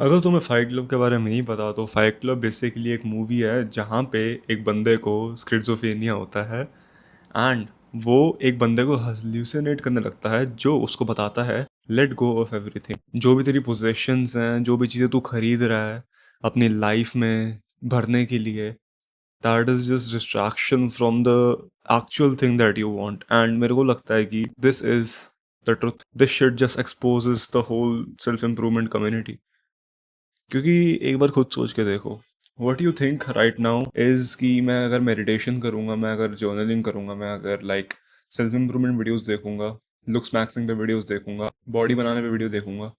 अगर तुम्हें fight club के बारे में नहीं पता तो फाइट क्लब बेसिकली एक मूवी है जहाँ पे एक बंदे को स्किज़ोफ्रेनिया होता है एंड वो एक बंदे को हल्यूसिनेट करने लगता है जो उसको बताता है लेट गो ऑफ एवरीथिंग। जो भी तेरी पोजेशंस हैं, जो भी चीज़ें तू खरीद रहा है अपनी लाइफ में भरने के लिए, that is just distraction from the actual thing that you want. And मेरे को लगता है कि this is the truth, this shit just exposes the whole self improvement community. क्योंकि एक बार खुद सोच के देखो, what you think right now is कि मैं अगर मेडिटेशन करूँगा, मैं अगर जर्नलिंग करूँगा, मैं अगर लाइक सेल्फ इम्प्रूवमेंट वीडियोस देखूंगा, लुक्स मैक्सिंग पे वीडियोस देखूंगा, बॉडी बनाने पे वीडियो देखूंगा,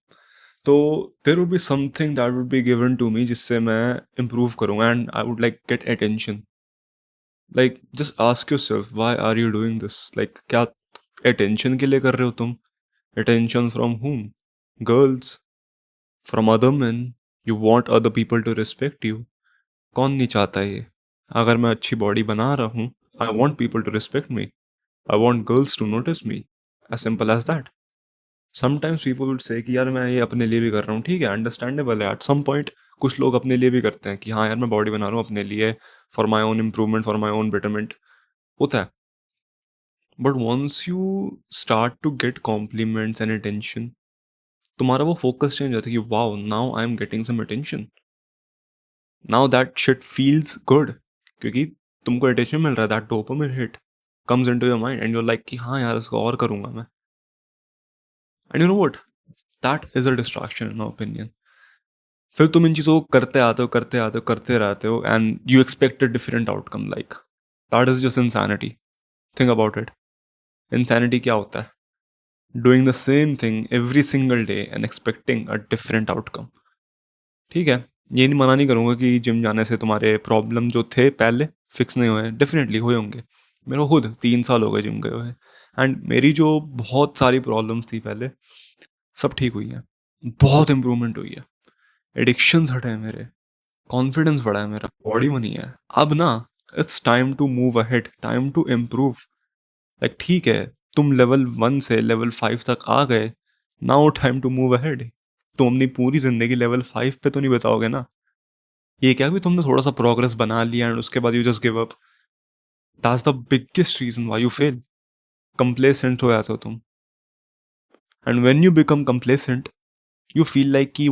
तो there would be something that would be given to me जिससे मैं इम्प्रूव करूँगा and I would like get attention. Like just ask yourself why are you doing this. Like क्या attention के लिए कर रहे हो तुम? Attention from whom? Girls? From other men? You want other people to respect you? कौन नहीं चाहता ये? अगर मैं अच्छी बॉडी बना रहा हूँ, I want people to respect me, I want girls to notice me, as simple as that. Sometimes people would say कि यार मैं ये अपने लिए भी कर रहा हूँ, ठीक है, अंडरस्टैंडेबल है एट सम पॉइंट। कुछ लोग अपने लिए भी करते हैं कि हाँ यार मैं बॉडी बना रहा हूँ अपने लिए, for my own improvement, for my own betterment, होता है। But once you start to get compliments and attention, तुम्हारा वो फोकस चेंज होता है कि wow now I am getting some attention, now that shit feels good. क्योंकि तुमको attention मिल रहा है, that dopamine hit comes into your mind and you like कि हाँ यार इसको और करूंगा मैं। And you know what, that is a distraction in my opinion. फिर तुम इन चीज़ों को करते आते हो, करते आते हो, करते रहते हो and you expect a different outcome. Like that is just insanity. Think about it. Insanity क्या होता है? Doing the same thing every single day and expecting a different outcome. ठीक है, ये नहीं मना नहीं करूँगा कि जिम जाने से तुम्हारे प्रॉब्लम जो थे पहले फिक्स नहीं हुए, डेफिनेटली हुए होंगे। मेरे को खुद 3 साल हो गए जिम गए हुए एंड मेरी जो बहुत सारी प्रॉब्लम्स थी पहले, सब ठीक हुई हैं, बहुत इंप्रूवमेंट हुई है। एडिक्शंस हटे हैं मेरे, कॉन्फिडेंस बढ़ा है मेरा, बॉडी बनी है। अब ना it's time to move ahead, time to improve. Like ठीक है, तुम लेवल 1 से लेवल 5 तक आ गए, now time to move ahead. तुम अपनी पूरी जिंदगी लेवल 5 पे तो नहीं बताओगे ना। ये क्या भी तुमने थोड़ा सा प्रोग्रेस बना लिया एंड उसके बाद you just give up? That's the biggest reason why you fail. Complacent हो जाते हो तुम, and when you become complacent you feel like कि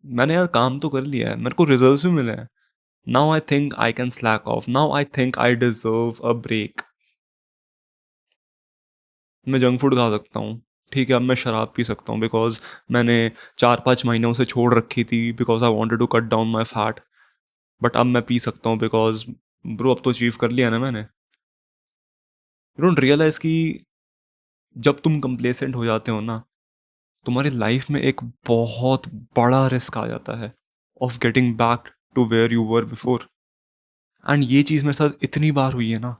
मैंने यार काम तो कर लिया है, मेरे को रिजल्ट्स भी मिले हैं, now I think I can slack off, now I think I deserve a break. मैं जंक फूड खा सकता हूँ, ठीक है, अब मैं शराब पी सकता हूँ बिकॉज मैंने 4-5 महीनों से छोड़ रखी थी because I wanted to cut down my fat. But अब मैं पी सकता हूँ बिकॉज ब्रो अब तो अचीव कर लिया ना मैंने। यू डोंट रियलाइज कि जब तुम कंप्लेसेंट हो जाते हो ना, तुम्हारी लाइफ में एक बहुत बड़ा रिस्क आ जाता है of getting back to where you were before. And ये चीज़ मेरे साथ इतनी बार हुई है ना,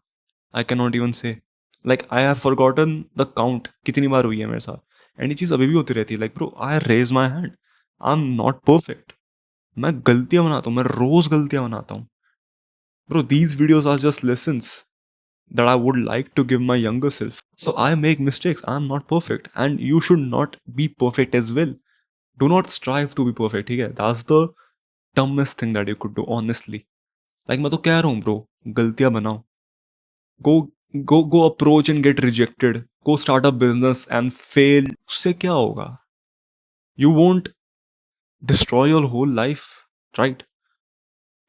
I can not even say, like I have forgotten the count कितनी बार हुई है मेरे साथ। एंड ये चीज़ अभी भी होती रहती है। Like bro I raise my hand, I am not perfect. मैं गलतियां बनाता हूँ, मैं रोज गलतियां बनाता हूँ। Bro these videos are just lessons that I would like to give my younger self. So I make mistakes. I'm not perfect, and you should not be perfect as well. Do not strive to be perfect. ठीक है? That's the dumbest thing that you could do, honestly. Like मैं तो कह रहा हूँ bro, गलतियां बनाओ. Go approach and get rejected. Go start a business and fail. उससे क्या होगा? You won't destroy your whole life, right?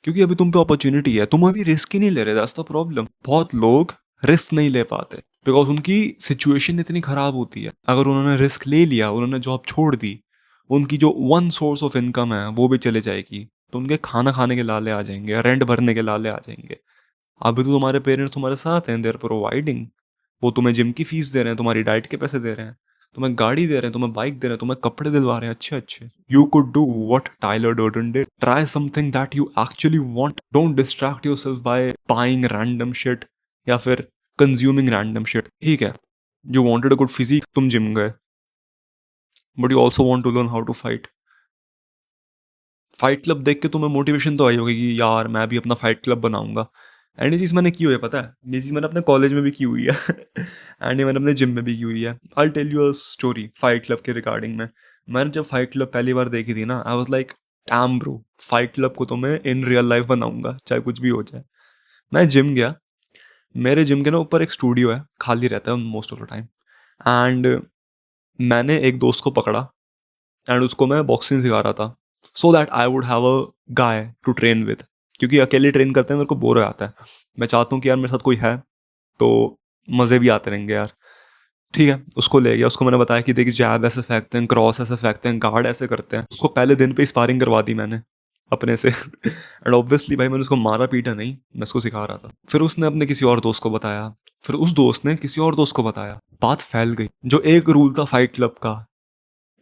क्योंकि अभी तुम पे अपॉर्चुनिटी है, तुम अभी रिस्क ही नहीं ले रहे, दैट्स द प्रॉब्लम। बहुत लोग रिस्क नहीं ले पाते बिकॉज उनकी सिचुएशन इतनी खराब होती है। अगर उन्होंने रिस्क ले लिया, उन्होंने जॉब छोड़ दी, उनकी जो वन सोर्स ऑफ इनकम है वो भी चले जाएगी, तो उनके खाना खाने के लाले आ जाएंगे, रेंट भरने के लाले आ जाएंगे। अभी तो तुम्हारे पेरेंट्स तुम्हारे साथ हैं, दे आर प्रोवाइडिंग। वो तुम्हें जिम की फीस दे रहे हैं, तुम्हारी डाइट के पैसे दे रहे हैं, तुम्हें गाड़ी दे रहे हैं, तुम्हें बाइक दे रहे हैं, तुम्हें कपड़े दिलवा रहे हैं अच्छे अच्छे। You could do what Tyler Durden did, try something that you actually want. Don't distract yourself by buying random shit या फिर कंज्यूमिंग रैंडम शिट। ठीक है, you wanted a good physique, तुम जिम गए, but you also want to learn how to fight. Fight club देख के तुम्हें मोटिवेशन तो आई होगी कि यार मैं भी अपना फाइट क्लब बनाऊंगा। एंड ये चीज़ मैंने की हुई है, पता है, ये चीज़ मैंने अपने कॉलेज में भी की हुई है एंड ये मैंने अपने जिम में भी की हुई है। I tell you a story fight club के रिगार्डिंग में। मैंने जब फाइट क्लब पहली बार देखी थी ना, I was like damn bro, fight club को तो मैं इन रियल लाइफ बनाऊंगा चाहे कुछ भी हो जाए। मैं जिम गया, मेरे जिम के ना ऊपर एक स्टूडियो है, खाली रहता है most of the time. And मैंने एक दोस्त को पकड़ा एंड उसको मैं बॉक्सिंग सिखा रहा था, so that I would have a guy to train with, क्योंकि अकेले ट्रेन करते हैं मेरे को बोर हो जाता है। मैं चाहता हूँ कि यार मेरे साथ कोई है तो मज़े भी आते रहेंगे यार। ठीक है, उसको ले गया, उसको मैंने बताया कि देखिए जैब ऐसे फेंकते हैं, क्रॉस ऐसे फेंकते हैं, गार्ड ऐसे करते हैं। उसको पहले दिन पे स्पारिंग करवा दी मैंने अपने से एंड ऑब्वियसली भाई मैंने उसको मारा पीटा नहीं, मैं उसको सिखा रहा था। फिर उसने अपने किसी और दोस्त को बताया, फिर उस दोस्त ने किसी और दोस्त को बताया, बात फैल गई। जो एक रूल था फाइट क्लब का,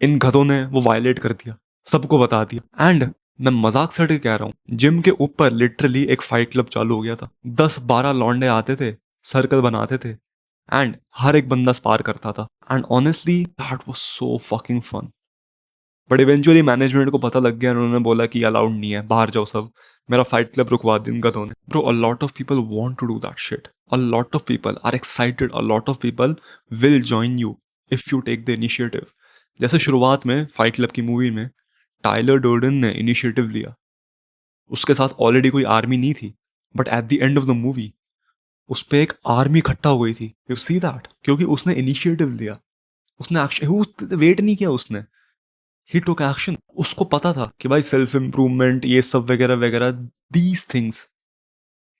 इन गधों ने वो वायलेट कर दिया, सबको बता दिया। एंड मैं मजाक से हट के कह रहा हूँ, जिम के ऊपर लिटरली एक फाइट क्लब चालू हो गया था। 10-12 लौंडे आते थे, सर्कल बनाते थे एंड हर एक बंदा स्पार करता था। And honestly that was so fucking fun. But eventually management को पता लग गया, उन्होंने बोला कि अलाउड नहीं है, बाहर जाओ सब। मेरा फाइट क्लब रुकवा दिया इन गधों ने। Bro, a lot of people want to do that shit, a lot of people are excited, a lot of people will join you if you take the initiative. जैसे शुरुआत में फाइट क्लब की movie में Tyler Durden ने initiative लिया, उसके साथ already कोई आर्मी नहीं थी, but at the end of the movie उस पर एक आर्मी इकट्ठा हो गई थी। यू सी दैट, क्योंकि उसने इनिशिएटिव लिया, उसने एक्शन, वेट नहीं किया उसने, ही टुक एक्शन। उसको पता था कि भाई सेल्फ इम्प्रूवमेंट ये सब वगैरह वगैरह, these things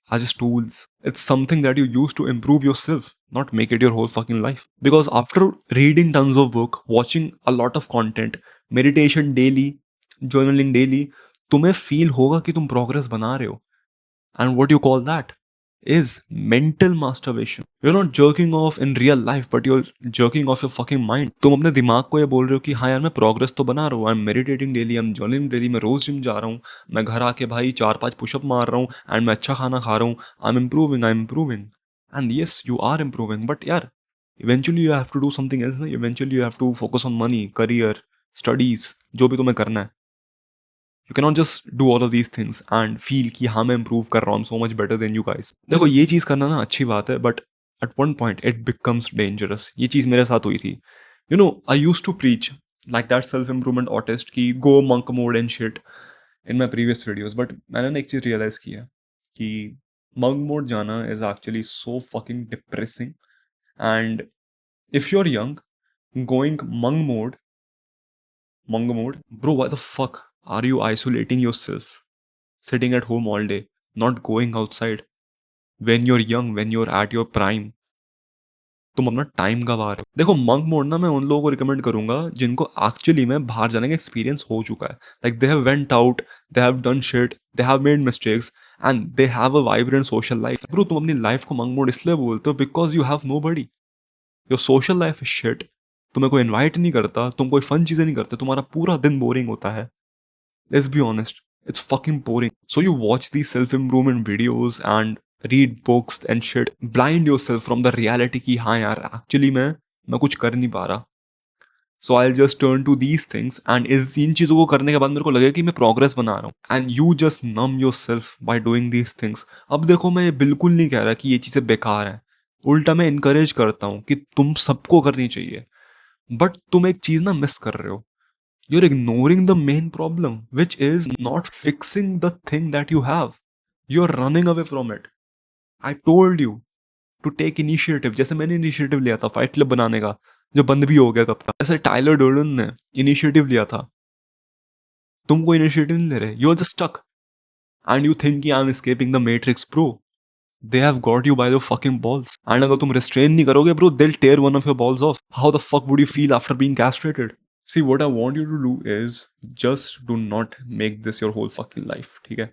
are just tools. It's something that you use to improve yourself, not make it your whole fucking life. Because after reading tons of book, watching a lot of content, meditation daily, journaling daily, तुम्हें feel होगा कि तुम progress बना रहे हो। And what you call that is mental masturbation. You're not jerking off in real life, but you're jerking off your fucking mind. तुम अपने दिमाग को ये बोल रहे हो कि हाँ यार मैं प्रोग्रेस तो बना रहा हूँ, I am meditating daily, I am journaling daily, मैं रोज जिम जा रहा हूँ, मैं घर आके भाई 4-5 पुशअप मार रहा हूँ एंड मैं अच्छा खाना खा रहा हूँ, I am improving, I am improving. And yes you are improving, but यार eventually you have to do something else ना। Eventually you have to focus on money, career, studies, जो भी तुम्हें करना है। You can not just do all of these things and feel कि हाँ मैं इंप्रूव कर रहा हूँ, so much better than you guys. देखो ये चीज़ करना ना अच्छी बात है, but at one point it becomes dangerous. ये चीज़ मेरे साथ हुई थी। You know I use to preach like that self improvement artist की go monk mode and shit in my previous videos, but मैंने ना एक चीज़ रियलाइज़ किया कि मंक मोड जाना is actually so fucking depressing. And if you are young going monk mode, bro, why the fuck are you isolating yourself, sitting at home all day, not going outside when you're young, when you're at your prime? तुम अपना time गवा रहे हो। देखो monk mode ना मैं उन लोगों को रिकमेंड करूंगा जिनको एक्चुअली में बाहर जाने का एक्सपीरियंस हो चुका है, like they have went out, they have done shit, they have made mistakes and they have a vibrant social life. Bro तुम अपनी लाइफ को मंक मोड इसलिए बोलते हो because you have no buddy, your social life is shit, तुम्हें कोई invite नहीं करता, तुम कोई फन चीजें नहीं करते, तुम्हारा पूरा दिन बोरिंग होता है। Let's be honest, it's fucking boring. So you watch these self-improvement videos and read books and shit, blind yourself from the reality कि हाँ यार actually मैं कुछ कर नहीं पा रहा. So I'll just turn to these things and इन चीज़ों को करने के बाद मेरे को लगेगा कि मैं progress बना रहा हूँ. And you just numb yourself by doing these things. अब देखो मैं ये बिल्कुल नहीं कह रहा कि ये चीज़ें बेकार हैं. उल्टा मैं encourage करता हूँ कि तुम सबको करनी चाहिए. बट तुम एक चीज़ ना मिस कर रहे हो. You're ignoring the main problem, which is not fixing the thing that you have. You're running away from it. I told you to take initiative. जैसे मैंने इनिशिएटिव लिया था फाइट क्लब बनाने का, जो बंद भी हो गया कब का। ऐसे टाइलर डर्डन ने इनिशिएटिव लिया था, तुम कोई इनिशिएटिव नहीं ले रहे। You're just stuck and you think कि I'm escaping the matrix, bro. They have got you by your fucking balls. And अगर तुम restrain नहीं करोगे, bro, they'll tear one of your balls off. How the fuck would you feel after being castrated? See, what I want you to do is just do not make this your whole fucking life, ठीक है?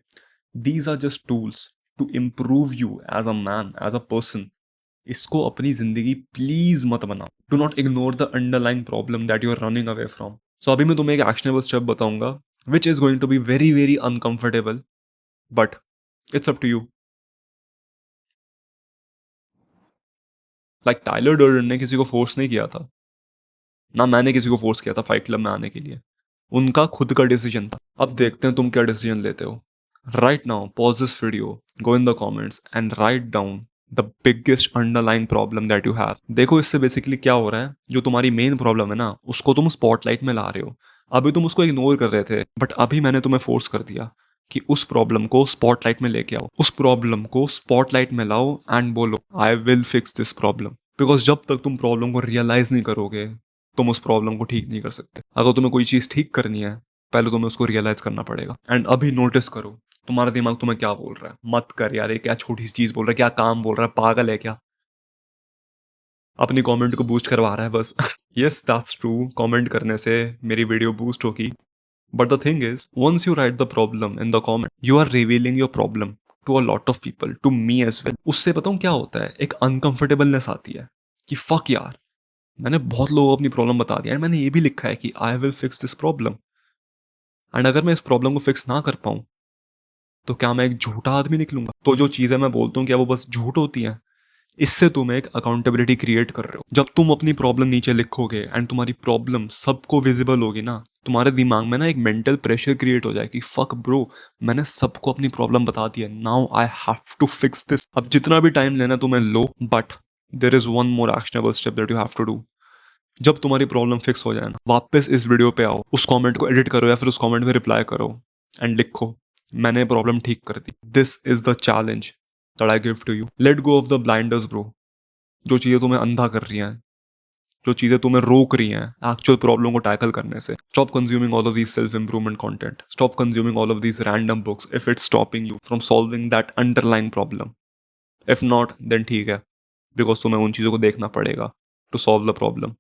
These are just tools to improve you as a man, as a person. इसको अपनी जिंदगी please मत बनाओ. Do not ignore the underlying problem that you are running away from. So अभी मैं तुम्हें एक actionable step बताऊंगा, which is going to be very very uncomfortable, but it's up to you. Like Tyler Durden ने किसी को force नहीं किया था, ना मैंने किसी को फोर्स किया था फाइट क्लब में आने के लिए. उनका खुद का डिसीजन था. अब देखते हैं तुम क्या डिसीजन लेते हो. Right now pause this video, go in the comments and write down the biggest underlying problem that you have. देखो इससे बेसिकली क्या हो रहा है, जो तुम्हारी मेन प्रॉब्लम है ना उसको तुम स्पॉटलाइट में ला रहे हो. अभी तुम उसको इग्नोर कर रहे थे, बट अभी मैंने तुम्हें फोर्स कर दिया कि उस प्रॉब्लम को स्पॉटलाइट में लेके आओ, उस प्रॉब्लम को स्पॉटलाइट में लाओ एंड बोलो I will fix this problem. Because जब तक तुम प्रॉब्लम को रियलाइज नहीं करोगे, तुम उस प्रॉब्लम को ठीक नहीं कर सकते। अगर तुम्हें कोई चीज़ ठीक करनी है, पहले तुम्हें उसको रियलाइज करना पड़ेगा। एंड अभी नोटिस करो तुम्हारा दिमाग तुम्हें क्या बोल रहा है। मत कर यार, ये क्या छोटी सी चीज़ बोल रहा है, क्या काम बोल रहा है, पागल है क्या, अपनी कमेंट को बूस्ट करवा रहा है बस। यस दैट्स ट्रू, कमेंट करने से मेरी वीडियो बूस्ट होगी। But the thing is, once you write the problem in the comment, you are revealing your problem to a lot of people, to me as well. उससे पता हूँ क्या होता है, एक अनकंफर्टेबलनेस आती है कि फक यार, मैंने बहुत लोगों को अपनी प्रॉब्लम बता दिया है, मैंने ये भी लिखा है कि I will fix this problem, and अगर मैं इस प्रॉब्लम को फिक्स ना कर पाऊँ तो क्या मैं एक झूठा आदमी निकलूंगा? तो जो चीज़ें मैं बोलता हूँ क्या वो बस झूठ होती हैं? इससे तुम एक अकाउंटेबिलिटी क्रिएट कर रहे हो। जब तुम अपनी प्रॉब्लम नीचे लिखोगे एंड तुम्हारी प्रॉब्लम सबको विजिबल होगी ना, तुम्हारे दिमाग में ना एक मेंटल प्रेशर क्रिएट हो जाए कि फक ब्रो, मैंने सबको अपनी प्रॉब्लम बता दी है, now I have to fix this. अब जितना भी टाइम लेना तुम्हें लो, but there is one more actionable step that you have to do. जब तुम्हारी प्रॉब्लम फिक्स हो जाए ना, वापस इस वीडियो पे आओ, उस कमेंट को एडिट करो या फिर उस कमेंट में रिप्लाई करो एंड लिखो मैंने प्रॉब्लम ठीक कर दी। This is the challenge that I give to you. Let go of the blinders bro. जो चीज़ें तुम्हें अंधा कर रही हैं, जो चीज़ें तुम्हें रोक रही हैं एक्चुअल प्रॉब्लम को टैकल करने से। Stop consuming all of these self improvement content, stop consuming all of these random books if it's stopping you from solving that underline problem. If not then ठीक है, बिकॉज तुम्हें उन चीज़ों को देखना पड़ेगा to solve the problem.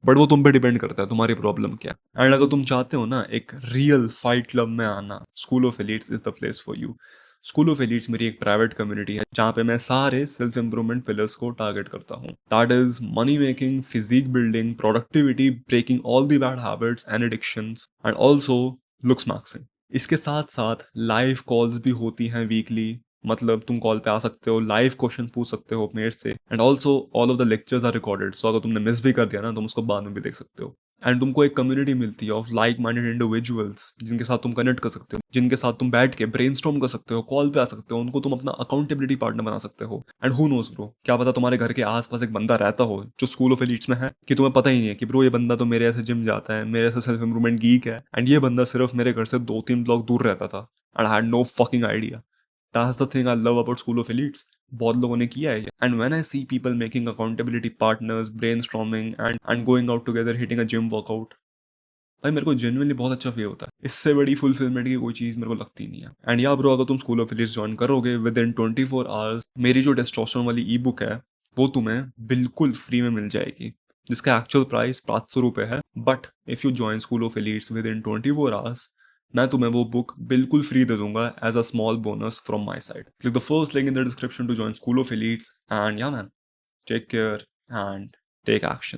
But वो तुम पे डिपेंड करता है तुम्हारी प्रॉब्लम क्या है। एंड अगर तुम चाहते हो ना एक रियल फाइट क्लब में आना, school of elites is the place for you. School of elites मेरी एक प्राइवेट कम्युनिटी है जहाँ पे मैं सारे सेल्फ इंप्रूवमेंट पिलर्स को टारगेट करता हूँ। That is money making, physique building, productivity, breaking all the bad habits and addictions, and also looks maxing. इसके साथ साथ लाइव कॉल्स भी होती हैं वीकली, मतलब तुम कॉल पे आ सकते हो, लाइव क्वेश्चन पूछ सकते हो मेरे से, and also all of the lectures are recorded, so अगर तुमने मिस भी कर दिया ना, तुम उसको बाद में भी देख सकते हो। एंड तुमको एक कम्युनिटी मिलती है ऑफ लाइक माइंडेड इंडिविजुअल्स जिनके साथ तुम कनेक्ट कर सकते हो, जिनके साथ तुम बैठ के ब्रेनस्टॉर्म कर सकते हो, कॉल पे आ सकते हो, उनको तुम अपना अकाउंटेबिलिटी पार्टनर बना सकते हो। एंड हु नोस ब्रो, क्या पता तुम्हारे घर के आसपास एक बंदा रहता हो जो स्कूल ऑफ एलिट्स में है, कि तुम्हें पता ही नहीं है कि ब्रो ये बंदा तो मेरे ऐसे जिम जाता है, मेरे ऐसे सेल्फ इंप्रूवमेंट गीक है, एंड ये बंदा सिर्फ मेरे घर से 2-3 ब्लॉक दूर रहता था, and I had no fucking idea. That's the thing I love about School of Elites. बहुत लोगों ने किया है ये। And when I see people making accountability partners, brainstorming and going out together, hitting a gym workout, भाई मेरे को genuinely बहुत अच्छा फील होता है। इससे बड़ी फुलफिलमेंट की कोई चीज़ मेरे को लगती नहीं है। एंड या ब्रो, अगर तुम स्कूल ऑफ एलिट्स ज्वाइन करोगे विद इन 24 आवर्स, मेरी जो टेस्टोस्टेरोन वाली ई बुक है वो तुम्हें बिल्कुल फ्री में मिल जाएगी, जिसका एक्चुअल प्राइस 500 रुपये है। But if you join School of Elites within 24 hours, मैं तुम्हें वो बुक बिल्कुल फ्री दे दूंगा as a small bonus from my side. Click the first link in the description to join School of Elites, and yeah man, take care and take action.